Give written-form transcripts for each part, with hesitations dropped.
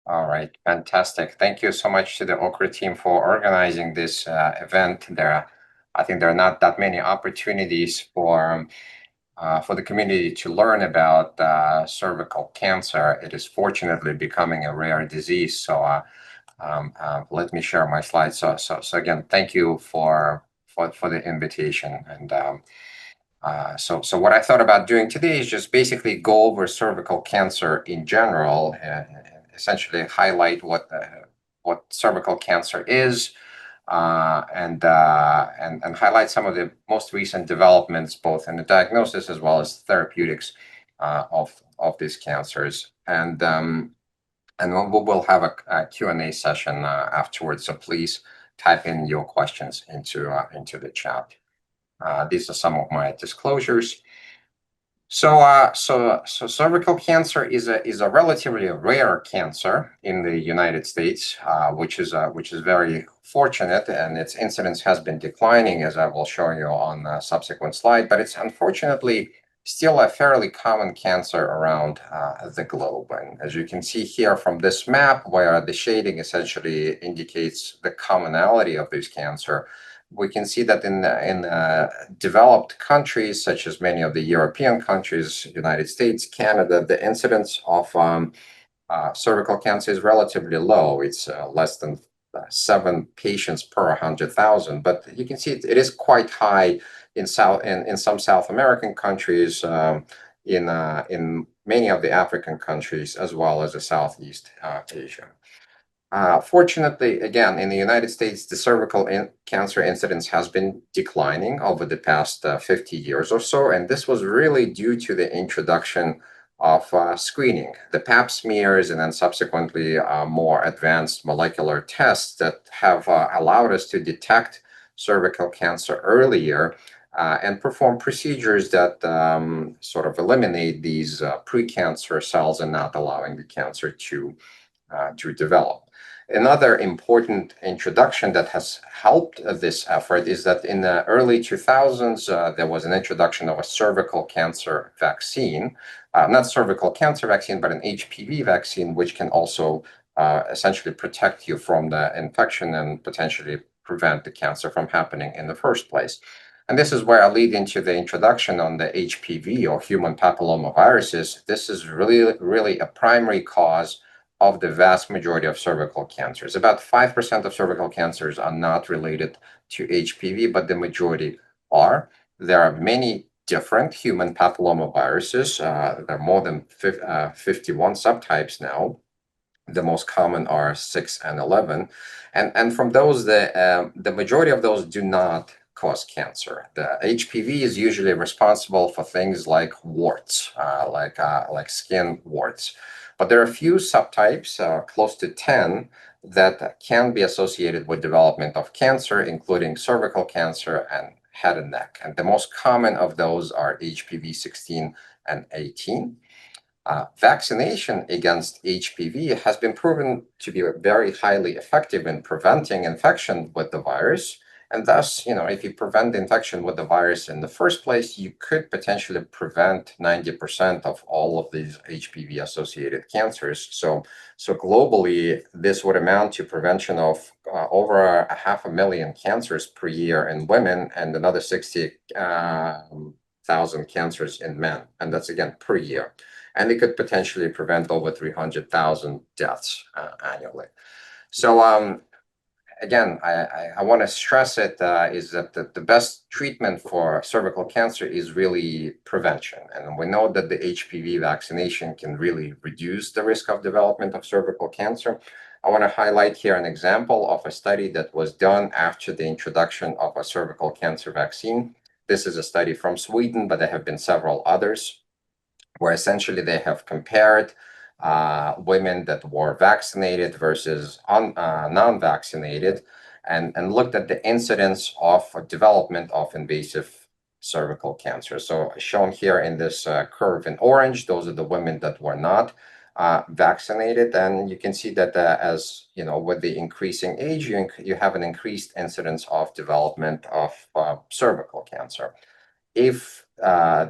All right, fantastic. Thank you so much to the Okra team for organizing this event. I think there are not that many opportunities for the community to learn about cervical cancer. It is fortunately becoming a rare disease. So let me share my slides. So again, thank you for the invitation. And so what I thought about doing today is just basically go over cervical cancer in general and essentially highlight what cervical cancer is, and highlight some of the most recent developments, both in the diagnosis as well as therapeutics of these cancers. And we'll have a Q&A session afterwards. So please type in your questions into the chat. These are some of my disclosures. So cervical cancer is a relatively rare cancer in the United States, which is very fortunate, and its incidence has been declining, as I will show you on a subsequent slide. But it's unfortunately still a fairly common cancer around the globe. And as you can see here from this map, where the shading essentially indicates the commonality of this cancer, we can see that in developed countries, such as many of the European countries, United States, Canada, the incidence of cervical cancer is relatively low. It's less than 7 patients per 100,000. But you can see it is quite high in some South American countries, in many of the African countries, as well as the Southeast Asia. Fortunately, again, in the United States, the cervical cancer incidence has been declining over the past 50 years or so, and this was really due to the introduction of screening, the Pap smears, and then subsequently more advanced molecular tests that have allowed us to detect cervical cancer earlier and perform procedures that sort of eliminate these precancer cells and not allowing the cancer to develop. Another important introduction that has helped this effort is that in the early 2000s, there was an introduction of a cervical cancer vaccine, not cervical cancer vaccine, but an HPV vaccine, which can also essentially protect you from the infection and potentially prevent the cancer from happening in the first place. And this is where I lead into the introduction on the HPV, or human papillomaviruses. This is really a primary cause of the vast majority of cervical cancers. About 5% of cervical cancers are not related to HPV, but the majority are. There are many different human papillomaviruses. There are more than 51 subtypes now. The most common are 6 and 11. And from those, the majority of those do not cause cancer. The HPV is usually responsible for things like warts, like skin warts. But there are a few subtypes, close to 10, that can be associated with development of cancer, including cervical cancer and head and neck. And the most common of those are HPV 16 and 18. Vaccination against HPV has been proven to be very highly effective in preventing infection with the virus. And thus, if you prevent the infection with the virus in the first place, you could potentially prevent 90% of all of these HPV-associated cancers. So globally, this would amount to prevention of over 500,000 cancers per year in women and another 60,000 cancers in men. And that's, again, per year. And it could potentially prevent over 300,000 deaths annually. So again, I want to stress it is that the best treatment for cervical cancer is really prevention. And we know that the HPV vaccination can really reduce the risk of development of cervical cancer. I want to highlight here an example of a study that was done after the introduction of a cervical cancer vaccine. This is a study from Sweden, but there have been several others, where essentially they have compared women that were vaccinated versus non-vaccinated, and looked at the incidence of development of invasive cervical cancer. So shown here in this curve in orange, those are the women that were not vaccinated, and you can see that as with the increasing age, you have an increased incidence of development of cervical cancer. If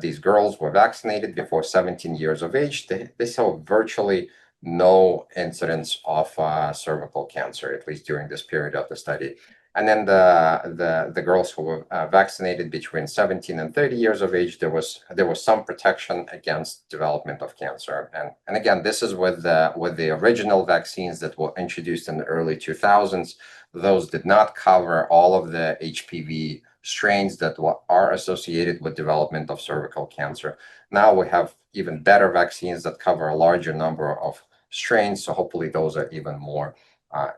these girls were vaccinated before 17 years of age, they saw virtually no incidence of cervical cancer, at least during this period of the study. And then the girls who were vaccinated between 17 and 30 years of age, there was some protection against development of cancer. And again, this is with the original vaccines that were introduced in the early 2000s. Those did not cover all of the HPV strains that are associated with development of cervical cancer. Now we have even better vaccines that cover a larger number of strains, so hopefully those are even more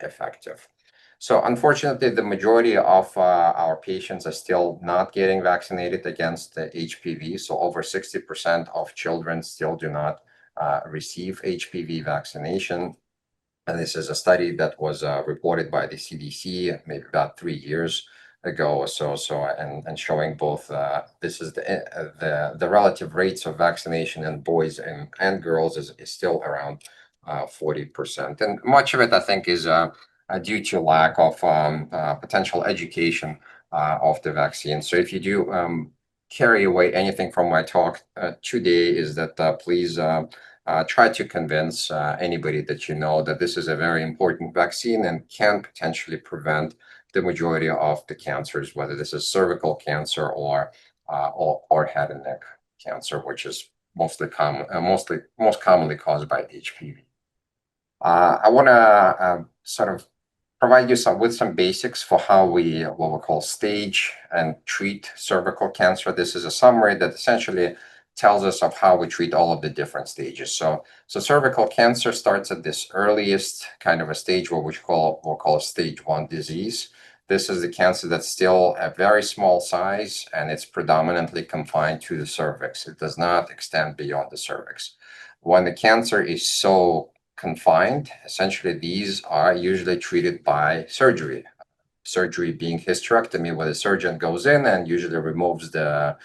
effective. So unfortunately, the majority of our patients are still not getting vaccinated against the HPV. So over 60% of children still do not receive HPV vaccination. And this is a study that was reported by the CDC maybe about 3 years ago or so. And showing both this is the relative rates of vaccination in boys and girls is still around 40%. And much of it, I think, is due to lack of potential education of the vaccine. So if you do carry away anything from my talk today, is that please try to convince anybody that you know that this is a very important vaccine and can potentially prevent the majority of the cancers, whether this is cervical cancer or head and neck cancer, which is most commonly caused by HPV. I want to sort of provide you with some basics for how what we call stage and treat cervical cancer. This is a summary that essentially tells us of how we treat all of the different stages. So cervical cancer starts at this earliest kind of a stage, what we'll call a stage 1 disease. This is the cancer that's still a very small size, and it's predominantly confined to the cervix. It does not extend beyond the cervix. When the cancer is so confined, essentially these are usually treated by surgery. Surgery being hysterectomy, where the surgeon goes in and usually removes the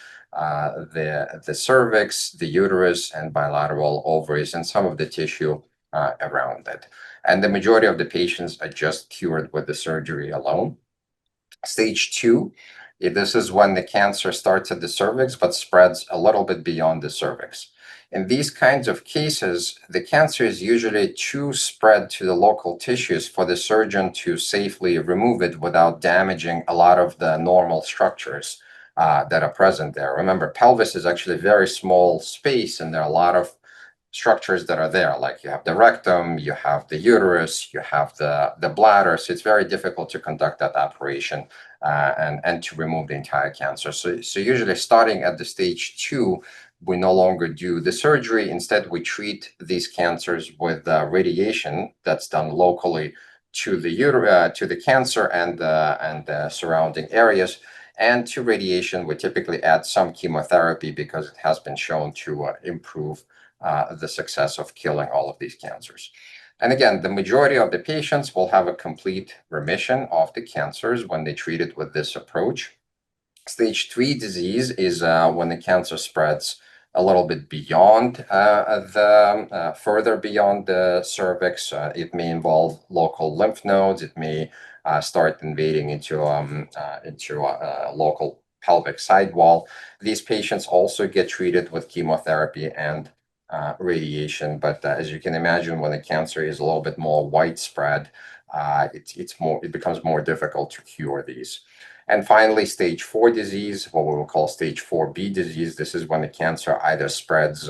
cervix, the uterus, and bilateral ovaries, and some of the tissue around it. And the majority of the patients are just cured with the surgery alone. Stage 2, this is when the cancer starts at the cervix but spreads a little bit beyond the cervix. In these kinds of cases, the cancer is usually too spread to the local tissues for the surgeon to safely remove it without damaging a lot of the normal structures that are present there. Remember, pelvis is actually a very small space, and there are a lot of structures that are there, like you have the rectum, you have the uterus, you have the bladder. So it's very difficult to conduct that operation and to remove the entire cancer. So usually starting at the stage 2, we no longer do the surgery. Instead, we treat these cancers with radiation that's done locally to the cancer and the surrounding areas. And to radiation, we typically add some chemotherapy because it has been shown to improve the success of killing all of these cancers. And again, the majority of the patients will have a complete remission of the cancers when they treat it with this approach. Stage 3 disease is when the cancer spreads a little bit beyond further beyond the cervix. It may involve local lymph nodes. It may start invading into local pelvic sidewall. These patients also get treated with chemotherapy and radiation, but as you can imagine, when the cancer is a little bit more widespread, it becomes more difficult to cure these. And finally, stage 4 disease, what we will call stage 4B disease. This is when the cancer either spreads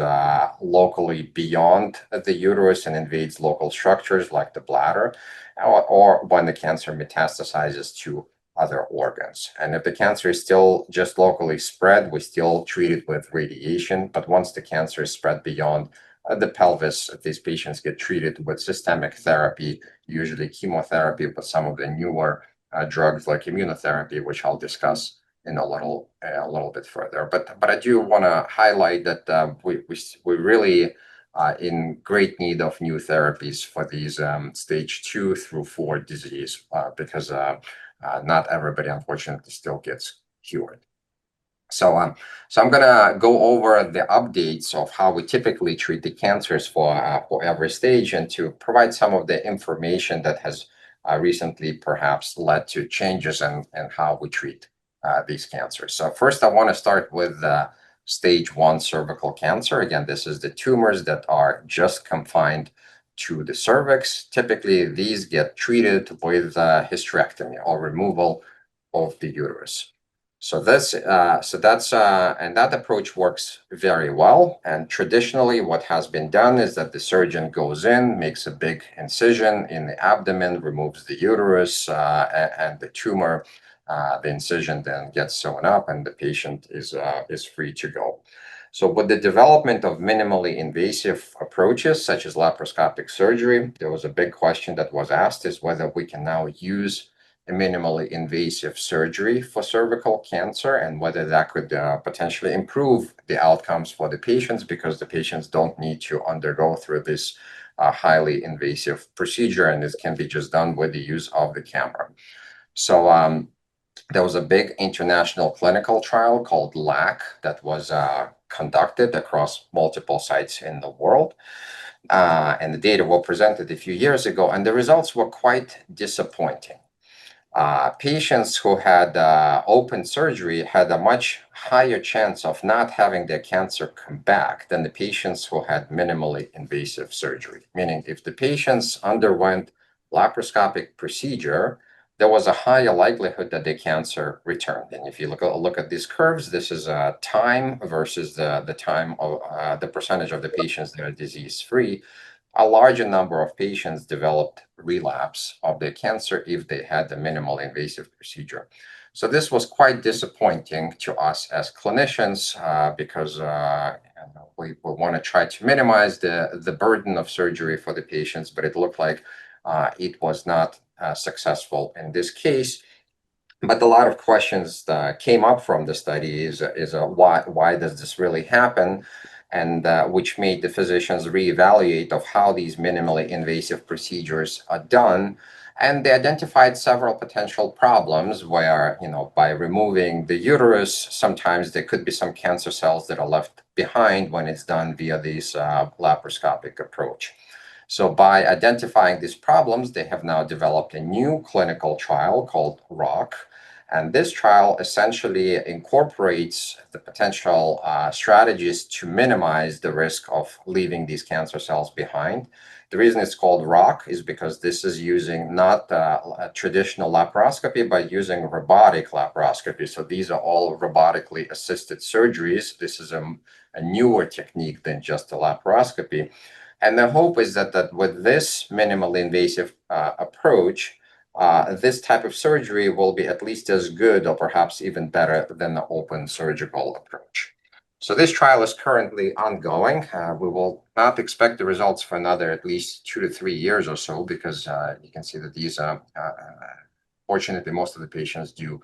locally beyond the uterus and invades local structures like the bladder, or when the cancer metastasizes to other organs. And if the cancer is still just locally spread, we still treat it with radiation. But once the cancer is spread beyond the pelvis, these patients get treated with systemic therapy, usually chemotherapy, but some of the newer drugs like immunotherapy, which I'll discuss in a little bit further. But I do want to highlight that we really in great need of new therapies for these stage 2 through 4 disease because not everybody, unfortunately, still gets cured. So I'm gonna go over the updates of how we typically treat the cancers for every stage, and to provide some of the information that has recently perhaps led to changes in how we treat these cancers. So first, I want to start with stage 1 cervical cancer. Again, this is the tumors that are just confined to the cervix. Typically, these get treated with hysterectomy or removal of the uterus. And that approach works very well. And traditionally, what has been done is that the surgeon goes in, makes a big incision in the abdomen, removes the uterus and the tumor. The incision then gets sewn up, and the patient is free to go. So with the development of minimally invasive approaches, such as laparoscopic surgery, there was a big question that was asked is whether we can now use a minimally invasive surgery for cervical cancer and whether that could potentially improve the outcomes for the patients because the patients don't need to undergo through this highly invasive procedure, and this can be just done with the use of the camera. So there was a big international clinical trial called LAC that was conducted across multiple sites in the world. And the data were presented a few years ago, and the results were quite disappointing. Patients who had open surgery had a much higher chance of not having their cancer come back than the patients who had minimally invasive surgery. Meaning, if the patients underwent laparoscopic procedure, there was a higher likelihood that the cancer returned. And if you look at these curves, this is time versus the time of the percentage of the patients that are disease-free. A larger number of patients developed relapse of their cancer if they had the minimal invasive procedure. So this was quite disappointing to us as clinicians because we want to try to minimize the burden of surgery for the patients, but it looked like it was not successful in this case. But a lot of questions came up from the study is why does this really happen? And which made the physicians reevaluate of how these minimally invasive procedures are done. And they identified several potential problems where, by removing the uterus, sometimes there could be some cancer cells that are left behind when it's done via this laparoscopic approach. So by identifying these problems, they have now developed a new clinical trial called ROCK. And this trial essentially incorporates the potential strategies to minimize the risk of leaving these cancer cells behind. The reason it's called ROCK is because this is using not a traditional laparoscopy, but using robotic laparoscopy. So these are all robotically assisted surgeries. This is a newer technique than just a laparoscopy. And the hope is that with this minimally invasive approach, this type of surgery will be at least as good or perhaps even better than the open surgical approach. So this trial is currently ongoing. We will not expect the results for another at least 2 to 3 years or so because you can see that these, fortunately, most of the patients do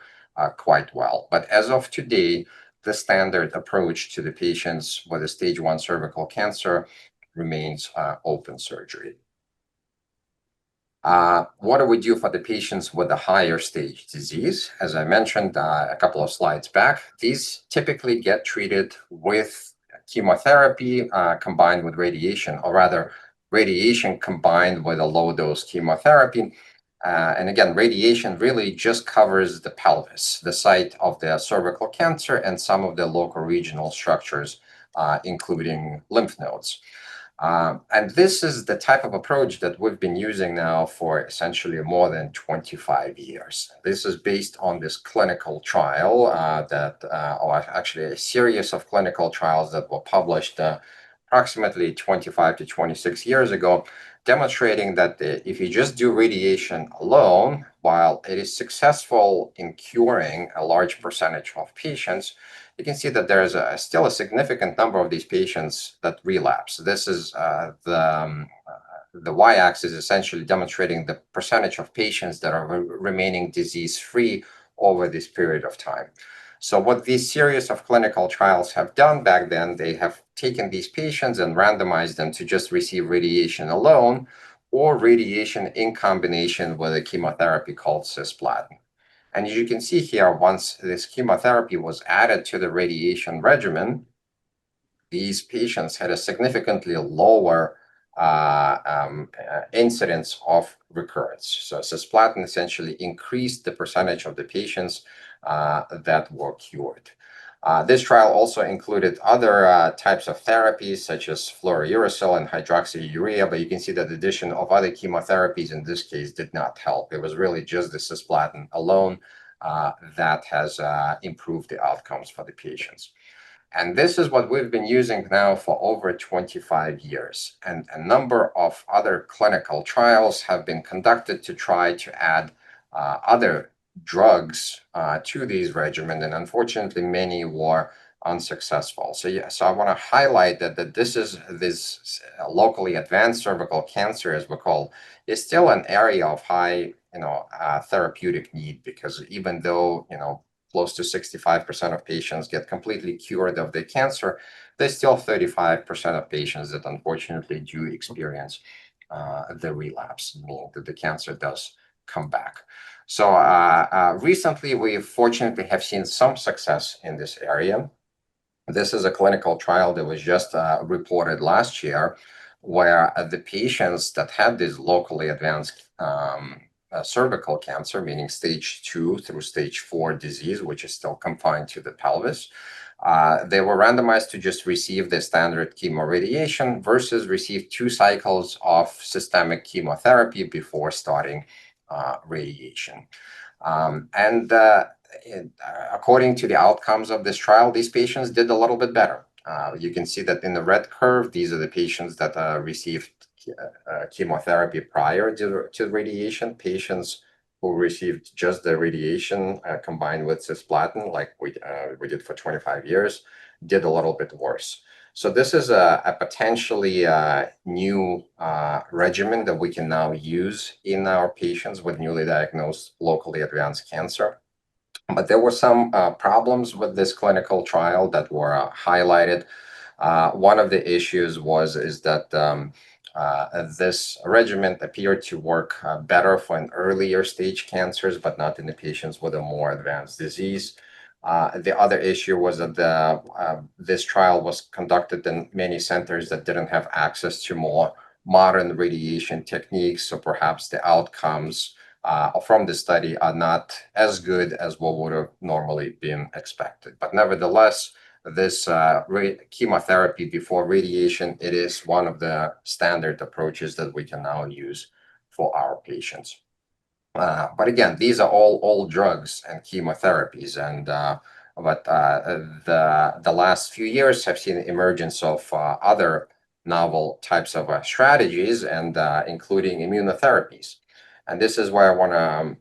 quite well. But as of today, the standard approach to the patients with a stage 1 cervical cancer remains open surgery. What do we do for the patients with a higher stage disease? As I mentioned a couple of slides back, these typically get treated with chemotherapy combined with radiation, or rather radiation combined with a low-dose chemotherapy. And again, radiation really just covers the pelvis, the site of the cervical cancer, and some of the local regional structures, including lymph nodes. And this is the type of approach that we've been using now for essentially more than 25 years. This is based on this clinical trial or actually a series of clinical trials that were published approximately 25 to 26 years ago, demonstrating that if you just do radiation alone, while it is successful in curing a large percentage of patients, you can see that there is still a significant number of these patients that relapse. This is the y-axis essentially demonstrating the percentage of patients that are remaining disease-free over this period of time. So what these series of clinical trials have done back then, they have taken these patients and randomized them to just receive radiation alone or radiation in combination with a chemotherapy called cisplatin. And as you can see here, once this chemotherapy was added to the radiation regimen, these patients had a significantly lower incidence of recurrence. So cisplatin essentially increased the percentage of the patients that were cured. This trial also included other types of therapies such as fluorouracil and hydroxyurea, but you can see that the addition of other chemotherapies in this case did not help. It was really just the cisplatin alone that has improved the outcomes for the patients. And this is what we've been using now for over 25 years. And a number of other clinical trials have been conducted to try to add other drugs to these regimens. And unfortunately, many were unsuccessful. So I want to highlight that this locally advanced cervical cancer, as we call, is still an area of high, therapeutic need, because even though, close to 65% of patients get completely cured of the cancer, there's still 35% of patients that unfortunately do experience the relapse, meaning that the cancer does come back. So recently, we fortunately have seen some success in this area. This is a clinical trial that was just reported last year, where the patients that had this locally advanced cervical cancer, meaning stage 2 through stage 4 disease, which is still confined to the pelvis, they were randomized to just receive the standard chemoradiation versus receive 2 cycles of systemic chemotherapy before starting radiation. According to the outcomes of this trial, these patients did a little bit better. You can see that in the red curve, these are the patients that received chemotherapy prior to radiation. Patients who received just the radiation combined with cisplatin, like we did for 25 years, did a little bit worse. So this is a potentially new regimen that we can now use in our patients with newly diagnosed locally advanced cancer. But there were some problems with this clinical trial that were highlighted. One of the issues is that this regimen appeared to work better for an earlier stage cancers, but not in the patients with a more advanced disease. The other issue was that this trial was conducted in many centers that didn't have access to more modern radiation techniques, so perhaps the outcomes from the study are not as good as what would have normally been expected. But nevertheless, this chemotherapy before radiation, it is one of the standard approaches that we can now use for our patients. But again, these are all old drugs and chemotherapies, but the last few years have seen the emergence of other novel types of strategies, and including immunotherapies. And this is where I want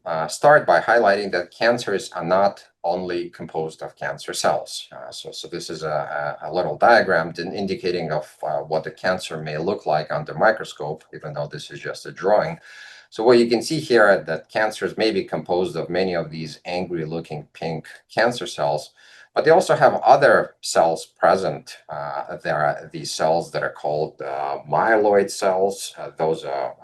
to start by highlighting that cancers are not only composed of cancer cells. So this is a little diagram indicating of what the cancer may look like under microscope, even though this is just a drawing. So what you can see here that cancers may be composed of many of these angry-looking pink cancer cells, but they also have other cells present. There are these cells that are called myeloid cells. Those are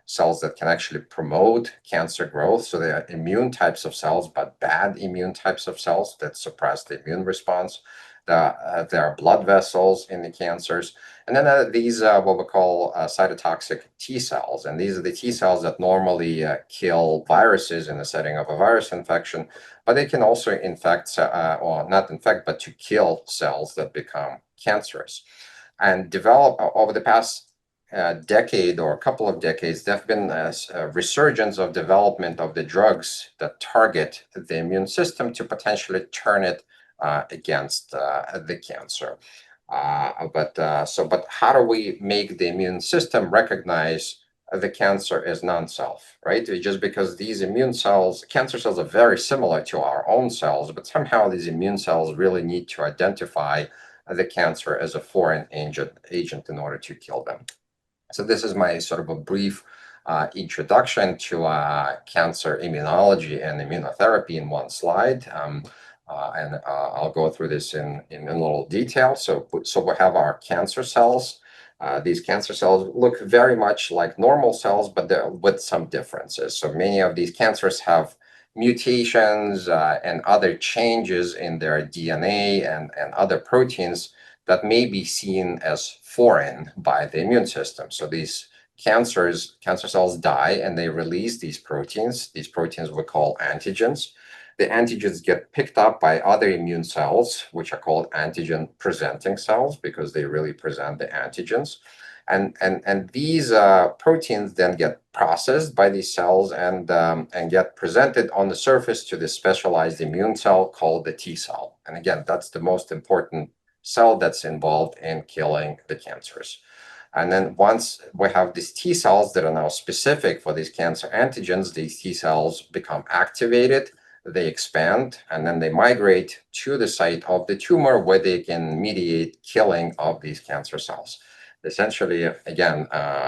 cells that can actually promote cancer growth. So they are immune types of cells, but bad immune types of cells that suppress the immune response. There are blood vessels in the cancers. And then these what we call cytotoxic T cells. And these are the T cells that normally kill viruses in the setting of a virus infection, but they can also infect, or not infect, but to kill cells that become cancerous. And develop over the past decade or a couple of decades, there have been a resurgence of development of the drugs that target the immune system to potentially turn it against the cancer. But how do we make the immune system recognize the cancer as non-self, right? Just because these immune cells, cancer cells are very similar to our own cells, but somehow these immune cells really need to identify the cancer as a foreign agent in order to kill them. So this is my sort of a brief introduction to cancer immunology and immunotherapy in one slide. And I'll go through this in a little detail. So we have our cancer cells. These cancer cells look very much like normal cells, but they're with some differences. So many of these cancers have mutations and other changes in their DNA and other proteins that may be seen as foreign by the immune system. So these cancer cells die and they release these proteins. These proteins we call antigens. the antigens get picked up by other immune cells, which are called antigen-presenting cells because they really present the antigens. And these proteins then get processed by these cells and get presented on the surface to the specialized immune cell called the T cell. And again, that's the most important cell that's involved in killing the cancers. And then once we have these T cells that are now specific for these cancer antigens, these T cells become activated, they expand, and then they migrate to the site of the tumor where they can mediate killing of these cancer cells. Essentially, again,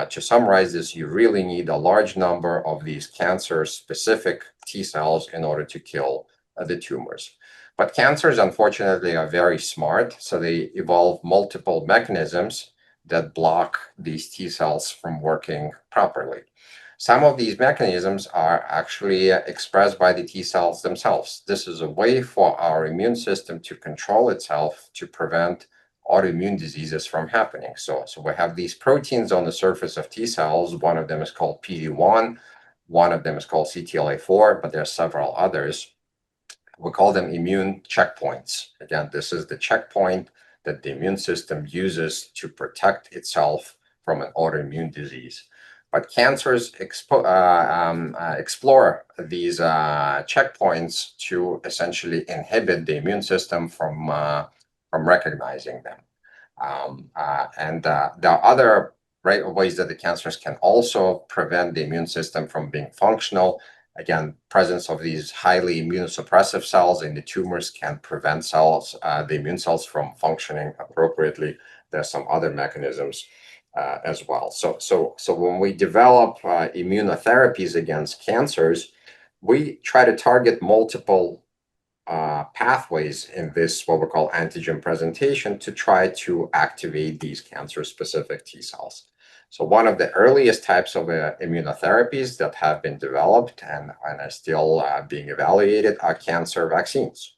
to summarize this, you really need a large number of these cancer-specific T cells in order to kill the tumors. But cancers, unfortunately, are very smart, so they evolve multiple mechanisms that block these T cells from working properly. Some of these mechanisms are actually expressed by the T cells themselves. This is a way for our immune system to control itself to prevent autoimmune diseases from happening. So we have these proteins on the surface of T cells. One of them is called PD-1, one of them is called CTLA-4, but there are several others. We call them immune checkpoints. Again, this is the checkpoint that the immune system uses to protect itself from an autoimmune disease. But cancers explore these checkpoints to essentially inhibit the immune system from recognizing them. And there are other ways that the cancers can also prevent the immune system from being functional. Again, presence of these highly immunosuppressive cells in the tumors can prevent the immune cells from functioning appropriately. There's some other mechanisms as well. So when we develop immunotherapies against cancers, we try to target multiple pathways in this, what we call antigen presentation, to try to activate these cancer-specific T cells. So one of the earliest types of immunotherapies that have been developed and are still being evaluated are cancer vaccines.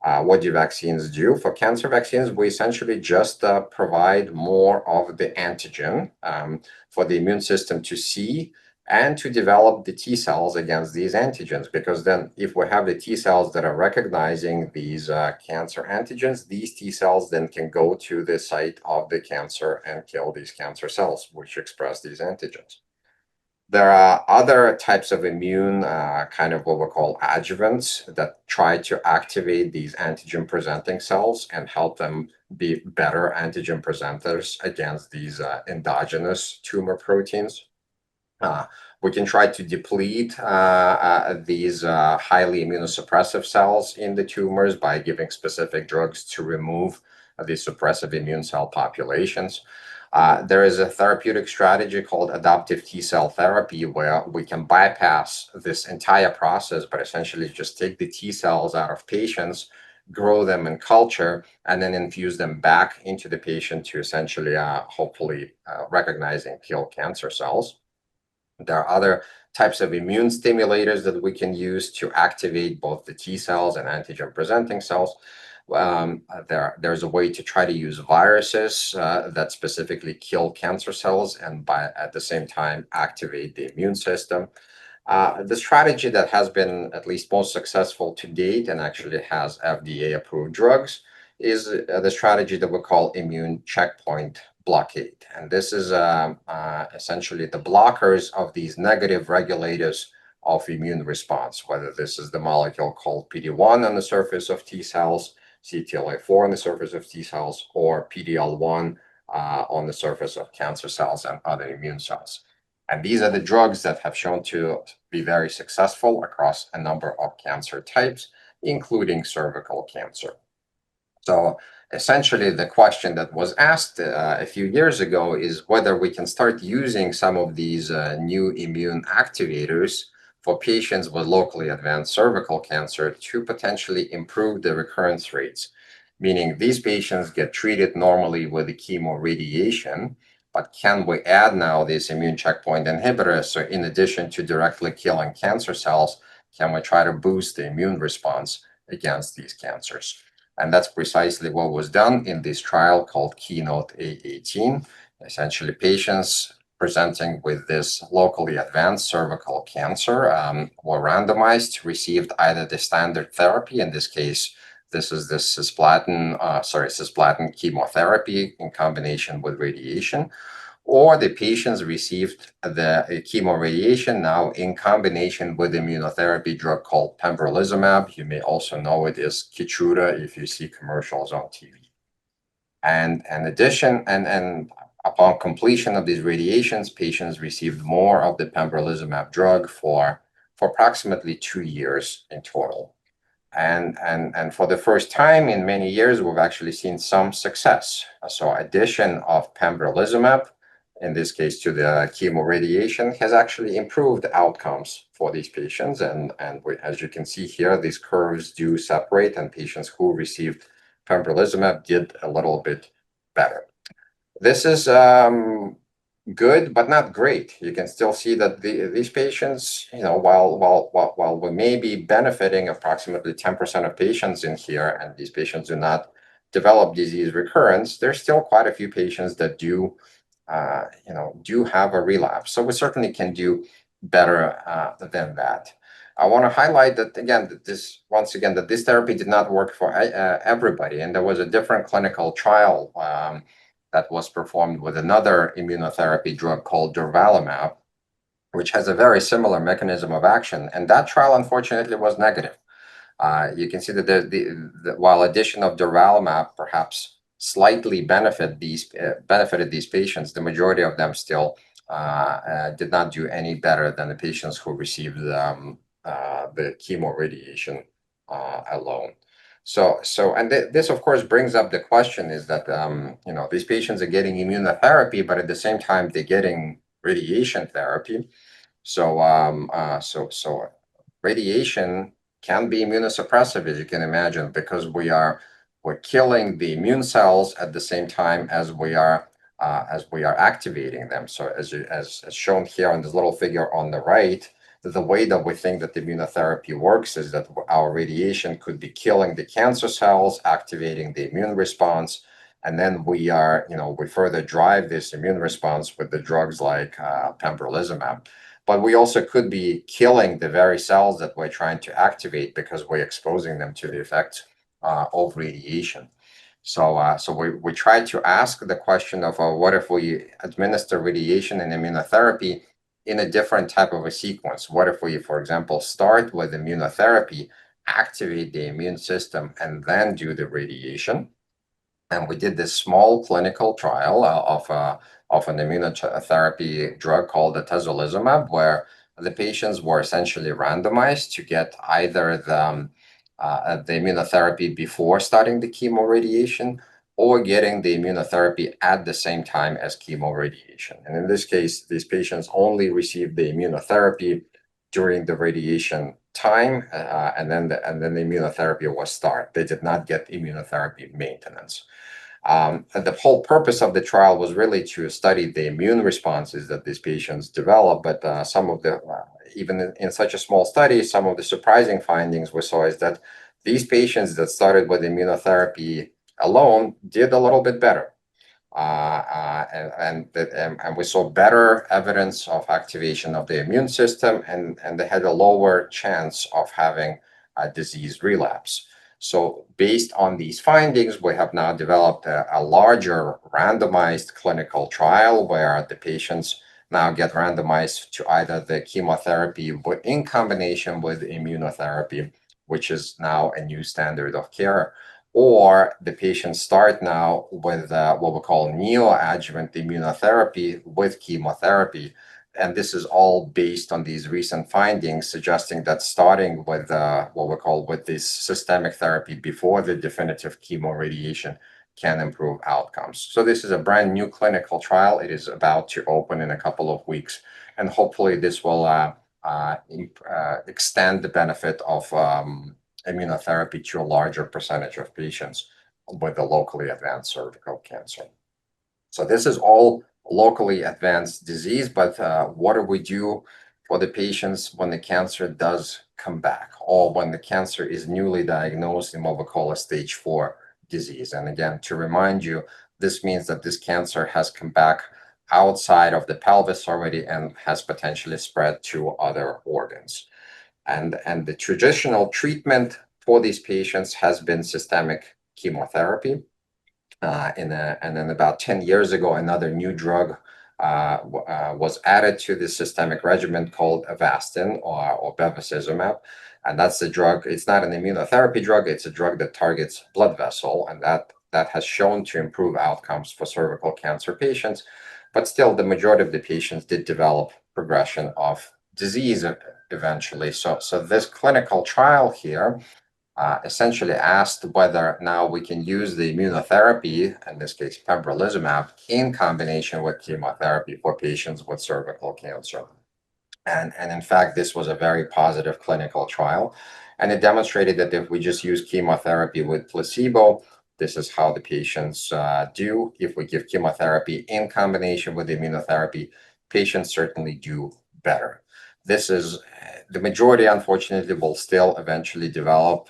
What do vaccines do? For cancer vaccines, we essentially just provide more of the antigen for the immune system to see and to develop the T cells against these antigens. Because then if we have the T cells that are recognizing these cancer antigens, these T cells then can go to the site of the cancer and kill these cancer cells, which express these antigens. There are other types of immune, kind of what we call adjuvants, that try to activate these antigen-presenting cells and help them be better antigen presenters against these endogenous tumor proteins. We can try to deplete these highly immunosuppressive cells in the tumors by giving specific drugs to remove the suppressive immune cell populations. There is a therapeutic strategy called adoptive T cell therapy where we can bypass this entire process, but essentially just take the T cells out of patients, grow them in culture, and then infuse them back into the patient to essentially hopefully recognize and kill cancer cells. There are other types of immune stimulators that we can use to activate both the T cells and antigen presenting cells. There's a way to try to use viruses that specifically kill cancer cells and at the same time activate the immune system. The strategy that has been at least most successful to date and actually has FDA approved drugs is the strategy that we call immune checkpoint blockade. And this is essentially the blockers of these negative regulators of immune response, whether this is the molecule called PD-1 on the surface of T cells, CTLA-4 on the surface of T cells, or PD-L1 on the surface of cancer cells and other immune cells. And these are the drugs that have shown to be very successful across a number of cancer types, including cervical cancer. So essentially, the question that was asked a few years ago is whether we can start using some of these new immune activators for patients with locally advanced cervical cancer to potentially improve the recurrence rates, meaning these patients get treated normally with the chemoradiation, but can we add now this immune checkpoint inhibitor? So in addition to directly killing cancer cells, can we try to boost the immune response against these cancers? And that's precisely what was done in this trial called Keynote A18. Essentially, patients presenting with this locally advanced cervical cancer were randomized, received either the standard therapy, in this case, this is the cisplatin chemotherapy in combination with radiation, or the patients received the chemoradiation now in combination with immunotherapy drug called Pembrolizumab. You may also know it as Keytruda if you see commercials on TV. And in addition, and upon completion of these radiations, patients received more of the Pembrolizumab drug for approximately 2 years in total. And for the first time in many years, we've actually seen some success. So addition of Pembrolizumab, in this case to the chemoradiation, has actually improved outcomes for these patients. And as you can see here, these curves do separate, and patients who received Pembrolizumab did a little bit better. This is good, but not great. You can still see that these patients, while we may be benefiting approximately 10% of patients in here, and these patients do not develop disease recurrence, there's still quite a few patients that do have a relapse. So we certainly can do better than that. I want to highlight that that this therapy did not work for everybody, and there was a different clinical trial that was performed with another immunotherapy drug called Durvalumab, which has a very similar mechanism of action, and that trial unfortunately was negative. You can see that while addition of Durvalumab perhaps slightly benefited these patients, the majority of them still did not do any better than the patients who received the chemoradiation alone. This of course brings up the question is that these patients are getting immunotherapy, but at the same time they're getting radiation therapy. So radiation can be immunosuppressive, as you can imagine, because we're killing the immune cells at the same time as we are activating them. So as shown here on this little figure on the right, the way that we think that the immunotherapy works is that our radiation could be killing the cancer cells, activating the immune response, and then we further drive this immune response with the drugs like Pembrolizumab. But we also could be killing the very cells that we're trying to activate because we're exposing them to the effects of radiation. So we try to ask the question of what if we administer radiation and immunotherapy in a different type of a sequence? What if we, for example, start with immunotherapy, activate the immune system, and then do the radiation? And we did this small clinical trial of an immunotherapy drug called the Tisotumab, where the patients were essentially randomized to get either the immunotherapy before starting the chemoradiation or getting the immunotherapy at the same time as chemoradiation. And in this case, these patients only received the immunotherapy during the radiation time, and then the immunotherapy was started. They did not get immunotherapy maintenance. The whole purpose of the trial was really to study the immune responses that these patients develop, but even in such a small study, some of the surprising findings we saw is that these patients that started with immunotherapy alone did a little bit better. And we saw better evidence of activation of the immune system, and they had a lower chance of having a disease relapse. So based on these findings, we have now developed a larger randomized clinical trial where the patients now get randomized to either the chemotherapy in combination with immunotherapy, which is now a new standard of care, or the patients start now with what we call neoadjuvant immunotherapy with chemotherapy. And this is all based on these recent findings suggesting that starting with what we call with this systemic therapy before the definitive chemoradiation can improve outcomes. So this is a brand new clinical trial. It is about to open in a couple of weeks, and hopefully this will extend the benefit of immunotherapy to a larger percentage of patients with a locally advanced cervical cancer. So this is all locally advanced disease, but what do we do for the patients when the cancer does come back, or when the cancer is newly diagnosed in what we call a stage 4 disease? And again, to remind you, this means that this cancer has come back outside of the pelvis already and has potentially spread to other organs. And the traditional treatment for these patients has been systemic chemotherapy. And then about 10 years ago, another new drug was added to the systemic regimen called Avastin or bevacizumab. And that's the drug. It's not an immunotherapy drug. It's a drug that targets blood vessel, and that has shown to improve outcomes for cervical cancer patients. But still, the majority of the patients did develop progression of disease eventually. So this clinical trial here essentially asked whether now we can use the immunotherapy, in this case pembrolizumab, in combination with chemotherapy for patients with cervical cancer. And in fact, this was a very positive clinical trial. And it demonstrated that if we just use chemotherapy with placebo, this is how the patients do. If we give chemotherapy in combination with immunotherapy, patients certainly do better. This is the majority, unfortunately, will still eventually develop.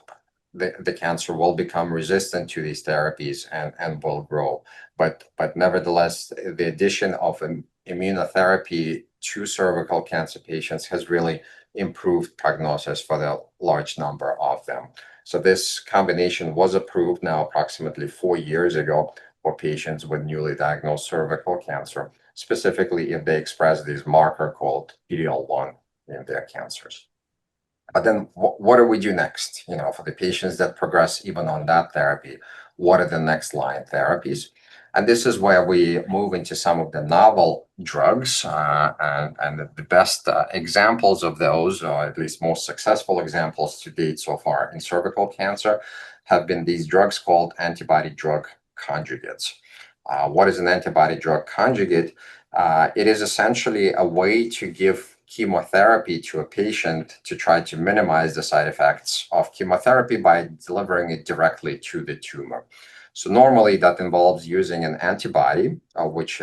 The cancer will become resistant to these therapies and will grow. But nevertheless, the addition of an immunotherapy to cervical cancer patients has really improved prognosis for the large number of them. So this combination was approved now approximately 4 years ago for patients with newly diagnosed cervical cancer, specifically if they express this marker called PD-L1 in their cancers. But then what do we do next? For the patients that progress even on that therapy, what are the next line therapies? And this is where we move into some of the novel drugs. And the best examples of those, or at least most successful examples to date so far in cervical cancer, have been these drugs called antibody-drug conjugates. What is an antibody-drug conjugate? It is essentially a way to give chemotherapy to a patient to try to minimize the side effects of chemotherapy by delivering it directly to the tumor. So normally that involves using an antibody, which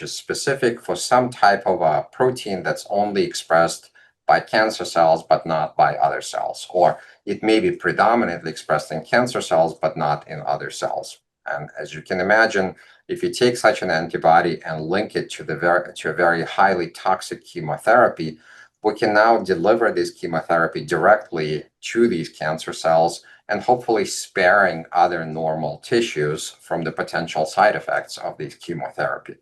is specific for some type of a protein that's only expressed by cancer cells, but not by other cells, or it may be predominantly expressed in cancer cells, but not in other cells. And as you can imagine, if you take such an antibody and link it to a very highly toxic chemotherapy, we can now deliver this chemotherapy directly to these cancer cells and hopefully sparing other normal tissues from the potential side effects of this chemotherapy.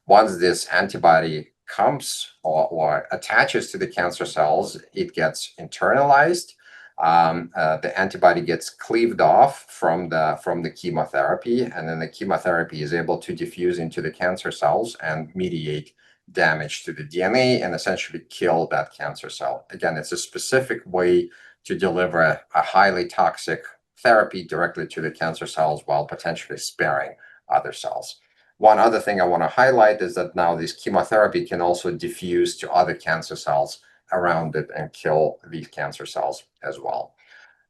Once this antibody comes or attaches to the cancer cells, it gets internalized. The antibody gets cleaved off from the chemotherapy, and then the chemotherapy is able to diffuse into the cancer cells and mediate damage to the DNA and essentially kill that cancer cell. Again, it's a specific way to deliver a highly toxic therapy directly to the cancer cells while potentially sparing other cells. One other thing I want to highlight is that now this chemotherapy can also diffuse to other cancer cells around it and kill these cancer cells as well.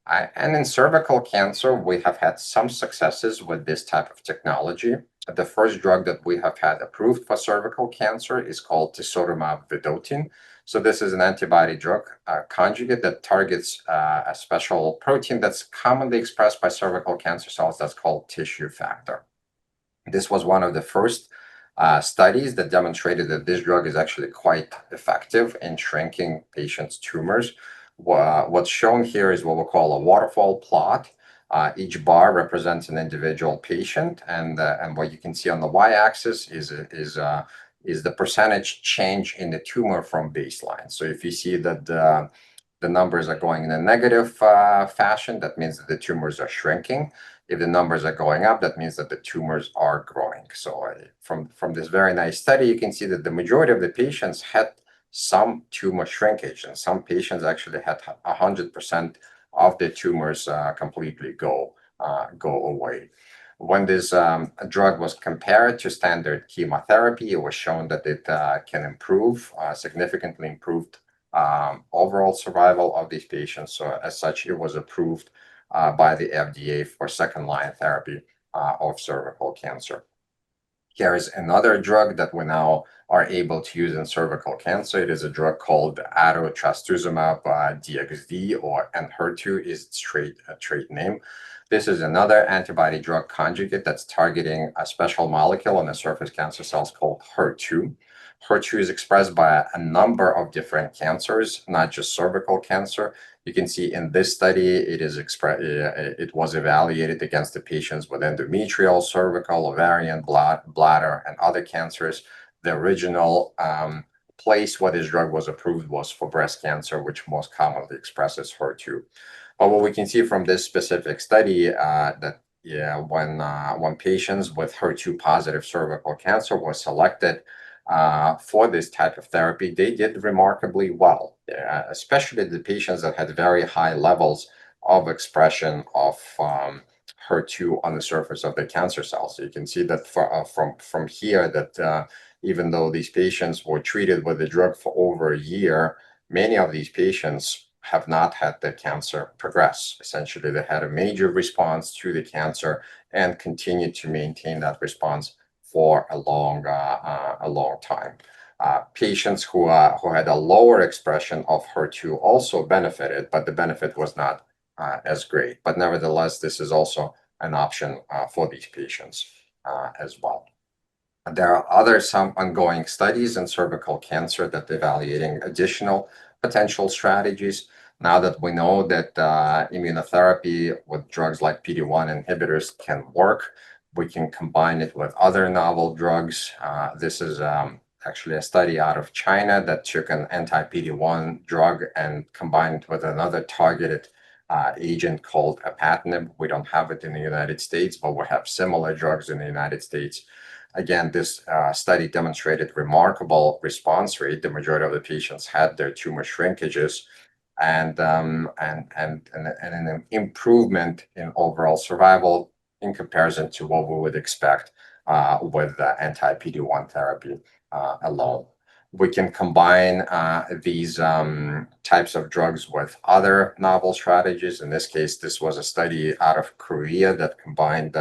And in cervical cancer, we have had some successes with this type of technology. The first drug that we have had approved for cervical cancer is called Tisotumab Vedotin. So this is an antibody-drug conjugate that targets a special protein that's commonly expressed by cervical cancer cells that's called tissue factor. This was one of the first studies that demonstrated that this drug is actually quite effective in shrinking patients' tumors. What's shown here is what we'll call a waterfall plot. Each bar represents an individual patient, and what you can see on the y-axis is the percentage change in the tumor from baseline. So if you see that the numbers are going in a negative fashion, that means that the tumors are shrinking. If the numbers are going up, that means that the tumors are growing. So from this very nice study, you can see that the majority of the patients had some tumor shrinkage, and some patients actually had 100% of the tumors completely go away. When this drug was compared to standard chemotherapy, it was shown that it can significantly improved overall survival of these patients. So as such, it was approved by the FDA for second-line therapy of cervical cancer. Here is another drug that we now are able to use in cervical cancer. It is a drug called Trastuzumab deruxtecan, or Enhertu is its trade name. This is another antibody-drug conjugate that's targeting a special molecule on the surface cancer cells called HER2. HER2 is expressed by a number of different cancers, not just cervical cancer. You can see in this study, it was evaluated against the patients with endometrial, cervical, ovarian, bladder, and other cancers. The original place where this drug was approved was for breast cancer, which most commonly expresses HER2. But what we can see from this specific study that when patients with HER2 positive cervical cancer were selected for this type of therapy, they did remarkably well, especially the patients that had very high levels of expression of HER2 on the surface of the cancer cells. So you can see that from here that even though these patients were treated with the drug for over a year, many of these patients have not had the cancer progress. Essentially, they had a major response to the cancer and continued to maintain that response for a long time. Patients who had a lower expression of HER2 also benefited, but the benefit was not as great. But nevertheless, this is also an option for these patients as well. There are some ongoing studies in cervical cancer that are evaluating additional potential strategies. Now that we know that immunotherapy with drugs like PD-1 inhibitors can work, we can combine it with other novel drugs. This is actually a study out of China that took an anti-PD-1 drug and combined it with another targeted agent called apatinib. We don't have it in the United States, but we have similar drugs in the United States. Again, this study demonstrated remarkable response rate. The majority of the patients had their tumor shrinkages and an improvement in overall survival in comparison to what we would expect with anti-PD-1 therapy alone. We can combine these types of drugs with other novel strategies. In this case, this was a study out of Korea that combined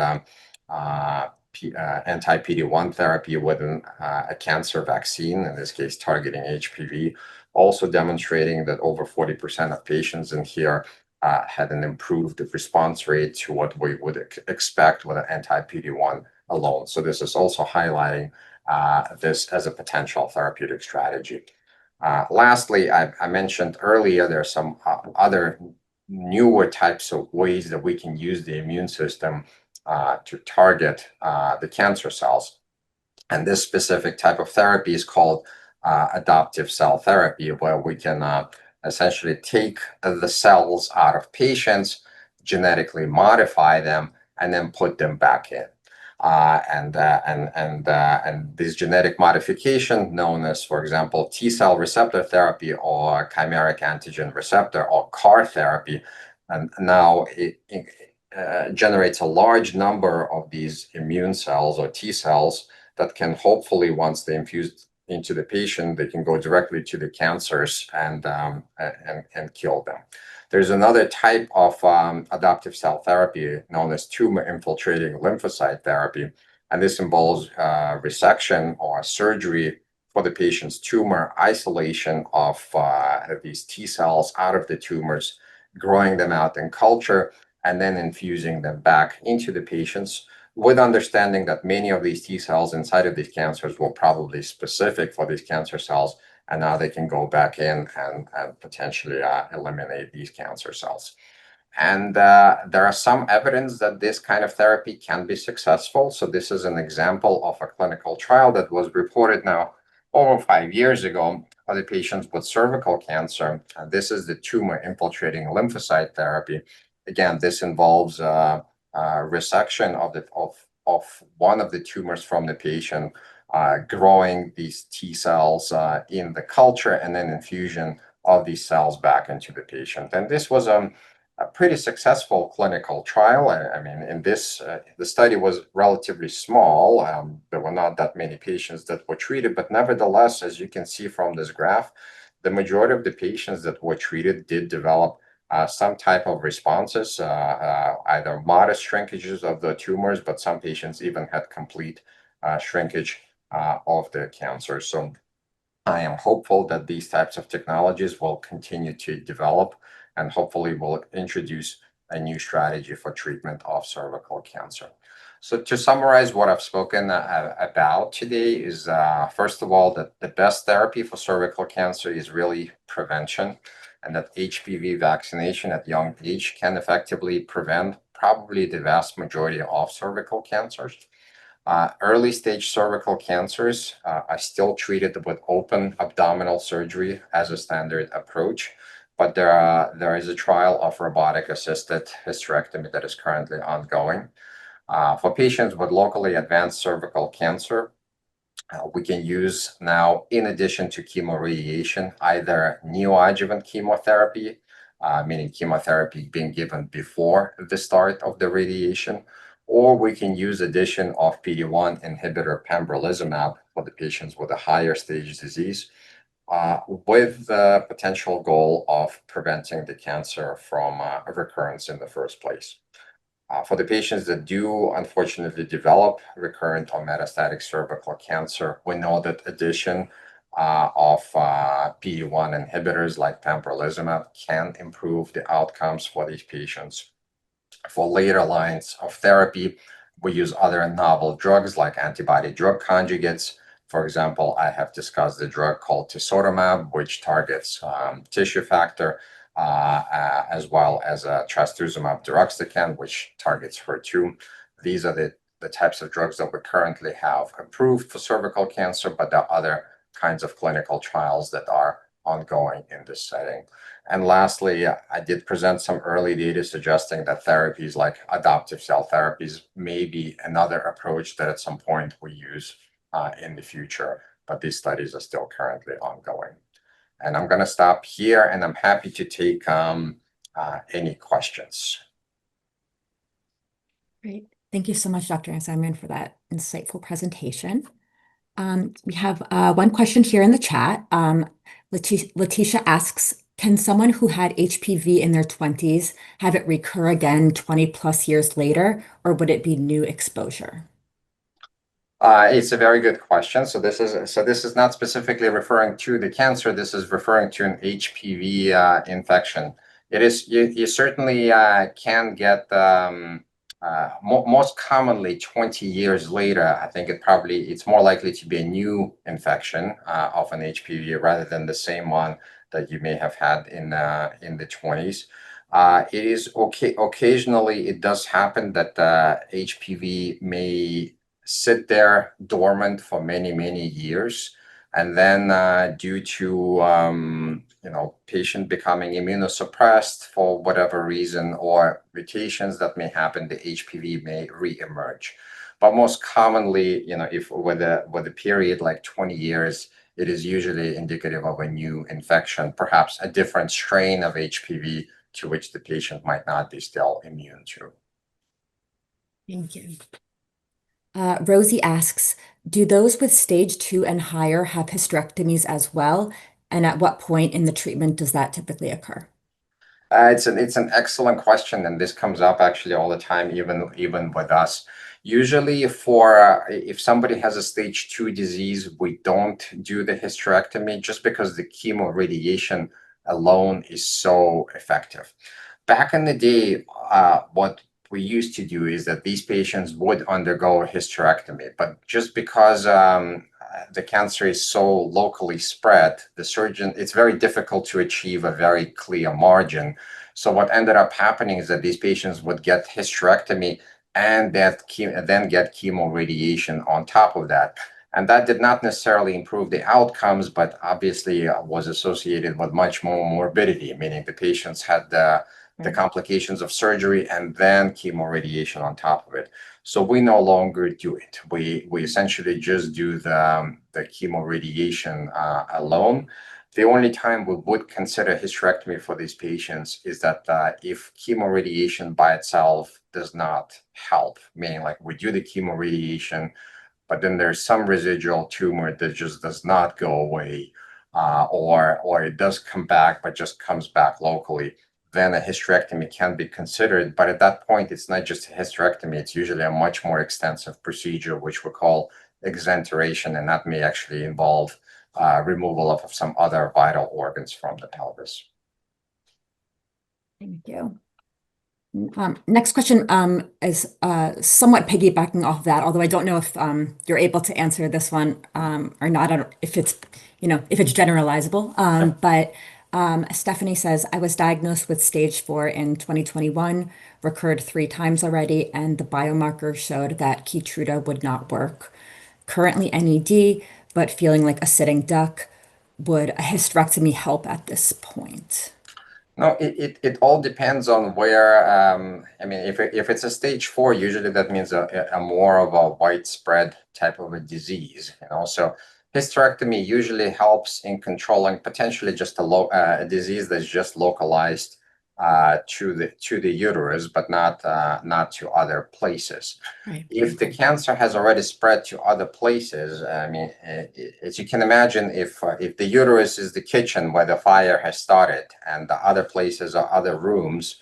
anti-PD-1 therapy with a cancer vaccine, in this case targeting HPV, also demonstrating that over 40% of patients in here had an improved response rate to what we would expect with an anti-PD-1 alone. So this is also highlighting this as a potential therapeutic strategy. Lastly, I mentioned earlier, there are some other newer types of ways that we can use the immune system to target the cancer cells. And this specific type of therapy is called adoptive cell therapy, where we can essentially take the cells out of patients, genetically modify them, and then put them back in. And this genetic modification, known as, for example, T-cell receptor therapy or chimeric antigen receptor or CAR therapy, and now it generates a large number of these immune cells or T cells that can hopefully, once they infuse into the patient, they can go directly to the cancers and kill them. There's another type of adoptive cell therapy known as tumor-infiltrating lymphocyte therapy, and this involves resection or surgery for the patient's tumor, isolation of these T cells out of the tumors, growing them out in culture, and then infusing them back into the patients, with understanding that many of these T cells inside of these cancers were probably specific for these cancer cells, and now they can go back in and potentially eliminate these cancer cells. And there are some evidence that this kind of therapy can be successful. So this is an example of a clinical trial that was reported now over 5 years ago for the patients with cervical cancer. And this is the tumor-infiltrating lymphocyte therapy. Again, this involves resection of one of the tumors from the patient, growing these T cells in the culture, and then infusion of these cells back into the patient. And this was a pretty successful clinical trial. I mean, in this, the study was relatively small. There were not that many patients that were treated, but nevertheless, as you can see from this graph, the majority of the patients that were treated did develop some type of responses, either modest shrinkages of the tumors, but some patients even had complete shrinkage of the cancer. So I am hopeful that these types of technologies will continue to develop and hopefully will introduce a new strategy for treatment of cervical cancer. So to summarize what I've spoken about today is, first of all, that the best therapy for cervical cancer is really prevention, and that HPV vaccination at young age can effectively prevent probably the vast majority of cervical cancers. Early stage cervical cancers are still treated with open abdominal surgery as a standard approach, but there is a trial of robotic-assisted hysterectomy that is currently ongoing. For patients with locally advanced cervical cancer, we can use now, in addition to chemoradiation, either neoadjuvant chemotherapy, meaning chemotherapy being given before the start of the radiation, or we can use addition of PD-1 inhibitor pembrolizumab for the patients with a higher stage disease, with the potential goal of preventing the cancer from recurrence in the first place. For the patients that do unfortunately develop recurrent or metastatic cervical cancer, we know that addition of PD-1 inhibitors like pembrolizumab can improve the outcomes for these patients. For later lines of therapy, we use other novel drugs like antibody-drug conjugates. For example, I have discussed the drug called Tisotumab, which targets tissue factor, as well as Trastuzumab deruxtecan, which targets HER2. These are the types of drugs that we currently have approved for cervical cancer, but there are other kinds of clinical trials that are ongoing in this setting. And lastly, I did present some early data suggesting that therapies like adoptive cell therapies may be another approach that at some point we use in the future, but these studies are still currently ongoing. And I'm going to stop here, and I'm happy to take any questions. Great. Thank you so much, Dr. Zamarin, for that insightful presentation. We have one question here in the chat. Letitia asks, can someone who had HPV in their 20s have it recur again 20 plus years later, or would it be new exposure? It's a very good question. So this is not specifically referring to the cancer. This is referring to an HPV infection. It is you certainly can get most commonly 20 years later. I think it's more likely to be a new infection of an HPV rather than the same one that you may have had in the 20s. It is okay. Occasionally, it does happen that HPV may sit there dormant for many, many years. And then due to patient becoming immunosuppressed for whatever reason or mutations that may happen, the HPV may reemerge. But most commonly, if with a period like 20 years, it is usually indicative of a new infection, perhaps a different strain of HPV to which the patient might not be still immune to. Thank you. Rosie asks, do those with stage 2 and higher have hysterectomies as well? And at what point in the treatment does that typically occur? It's an excellent question, and this comes up actually all the time, even with us. Usually, if somebody has a stage 2 disease, we don't do the hysterectomy just because the chemoradiation alone is so effective. Back in the day, what we used to do is that these patients would undergo a hysterectomy, but just because the cancer is so locally spread, it's very difficult to achieve a very clear margin. So what ended up happening is that these patients would get hysterectomy and then get chemoradiation on top of that. And that did not necessarily improve the outcomes, but obviously was associated with much more morbidity, meaning the patients had the complications of surgery and then chemoradiation on top of it. So we no longer do it. We essentially just do the chemoradiation alone. The only time we would consider hysterectomy for these patients is that if chemoradiation by itself does not help, meaning like we do the chemoradiation, but then there's some residual tumor that just does not go away, or it does come back, but just comes back locally, then a hysterectomy can be considered. But at that point, it's not just a hysterectomy, it's usually a much more extensive procedure, which we call exenteration, and that may actually involve removal of some other vital organs from the pelvis. Thank you. Next question is somewhat piggybacking off that, although I don't know if you're able to answer this one or not, if it's, if it's generalizable. But Stephanie says, I was diagnosed with stage 4 in 2021, recurred 3 times already, and the biomarker showed that Keytruda would not work. Currently NED, but feeling like a sitting duck. Would a hysterectomy help at this point? No, it all depends on where, I mean, if it's a stage 4, usually that means a more of a widespread type of a disease, So hysterectomy usually helps in controlling potentially just a disease that's just localized to the uterus, but not to other places. Right. If the cancer has already spread to other places, I mean, as you can imagine, if the uterus is the kitchen where the fire has started, and the other places are other rooms,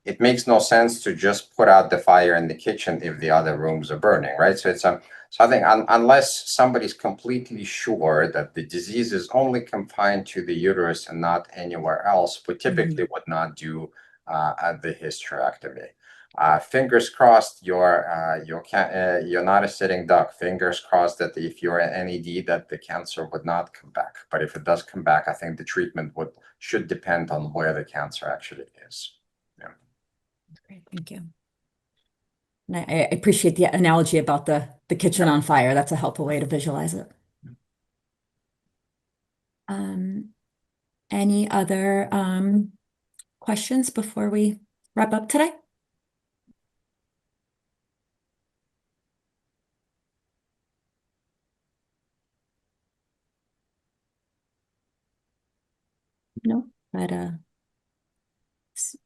it makes no sense to just put out the fire in the kitchen if the other rooms are burning, right? So it's so I think unless somebody's completely sure that the disease is only confined to the uterus and not anywhere else, we typically would not do the hysterectomy. Fingers crossed, you're not a sitting duck. Fingers crossed that if you're an NED, that the cancer would not come back. But if it does come back, I think the treatment should depend on where the cancer actually is. Yeah. Great, thank you. And I appreciate the analogy about the kitchen on fire. That's a helpful way to visualize it. Any other questions before we wrap up today? No, but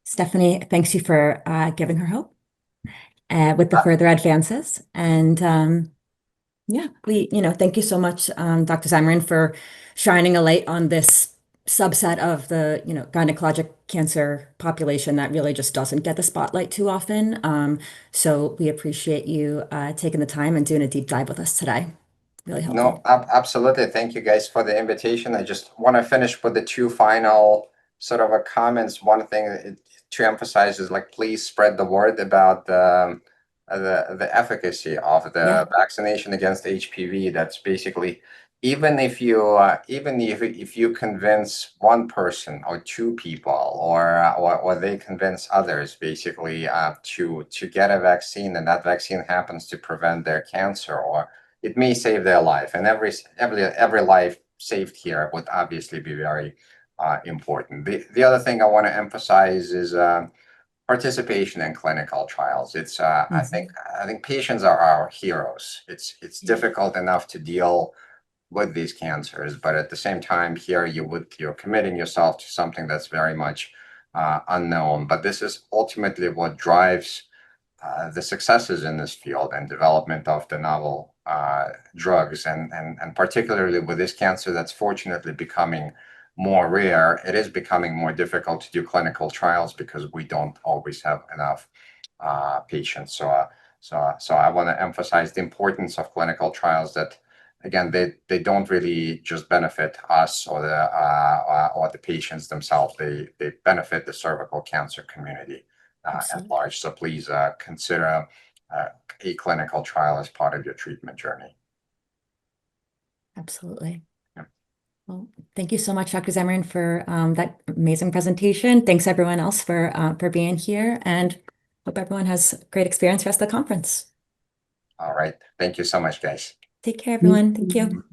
Stephanie, thanks you for giving her hope with the further advances. And yeah, thank you so much, Dr. Zamarin, for shining a light on this subset of the, gynecologic cancer population that really just doesn't get the spotlight too often. So we appreciate you taking the time and doing a deep dive with us today. Really helpful. No, absolutely. Thank you guys for the invitation. I just want to finish with the 2 final sort of comments. One thing to emphasize is please spread the word about the efficacy of the vaccination against HPV. That's basically even if you convince one person or 2 people or they convince others basically to get a vaccine, and that vaccine happens to prevent their cancer, or it may save their life, and every life saved here would obviously be very important. The other thing I want to emphasize is participation in clinical trials. It's I think patients are our heroes. It's difficult enough to deal with these cancers, but at the same time, here you're committing yourself to something that's very much unknown. But this is ultimately what drives the successes in this field and development of the novel drugs, and particularly with this cancer that's fortunately becoming more rare, it is becoming more difficult to do clinical trials because we don't always have enough patients. So I want to emphasize the importance of clinical trials, that again, they don't really just benefit us or the patients themselves. They benefit the cervical cancer community at large. So please consider a clinical trial as part of your treatment journey. Absolutely. Yeah. Well, thank you so much, Dr. Zamarin, for that amazing presentation. Thanks everyone else for being here, and hope everyone has a great experience the rest of the conference. All right. Thank you so much, guys. Take care, everyone. Thank you.